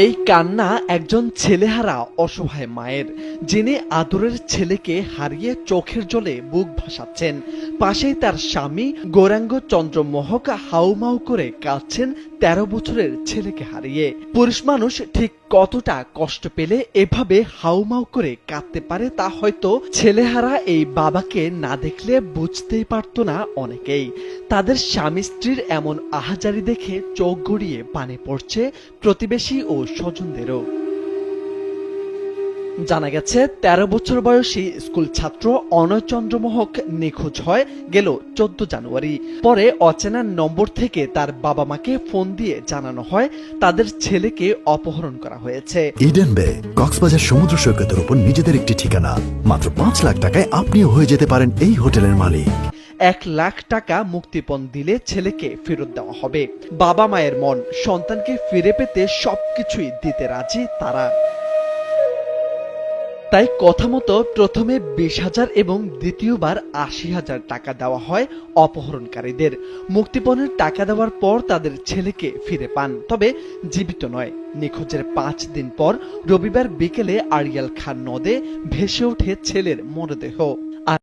এই কান্না একজন ছেলেহারা অসহায় মায়ের, যিনি আদরের ছেলেকে হারিয়ে চোখের জলে বুক ভাসাচ্ছেন। পাশেই তার স্বামী গৌরাঙ্গ চন্দ্র মহক হাউমাউ করে কাঁদছেন 13 বছরের ছেলেকে হারিয়ে। পুরুষ মানুষ ঠিক কতটা কষ্ট পেলে এভাবে হাউমাউ করে কাঁদতে পারে তা হয়তো ছেলেহারা এই বাবাকে না দেখলে বুঝতেই পারতো না অনেকেই। তাদের স্বামী স্ত্রীর এমন আহাজারি দেখে চোখ গড়িয়ে পানি পড়ছে প্রতিবেশী ও স্বজনদেরও। জানা গেছে 13 বছর বয়সী স্কুল ছাত্র অনয় চন্দ্র মহক নিখোঁজ হয় গেল 14 জানুয়ারি। পরে অচেনা নম্বর থেকে তার বাবা মাকে ফোন দিয়ে জানানো হয় তাদের ছেলেকে অপহরণ করা হয়েছে। ইডেন বে কক্সবাজার সমুদ্র সৈকতের উপর নিজেদের একটি ঠিকানা। মাত্র 5 লাখ টাকায় আপনিও হয়ে যেতে পারেন এই হোটেলের মালিক। 1 লাখ টাকা মুক্তিপণ দিলে ছেলেকে ফেরত দেওয়া হবে। বাবা মায়ের মন, সন্তানকে ফিরে পেতে সবকিছুই দিতে রাজি তারা। তাই কথা মতো প্রথমে 20,000 এবং দ্বিতীয়বার 80,000 টাকা দেওয়া হয় অপহরণকারীদের। মুক্তিপণের টাকা দেওয়ার পর তাদের ছেলেকে ফিরে পান, তবে জীবিত নয়। নিখোঁজের 5 দিন পর রবিবার বিকেলে আড়িয়াল খান নদে ভেসে ওঠে ছেলের মরদেহ।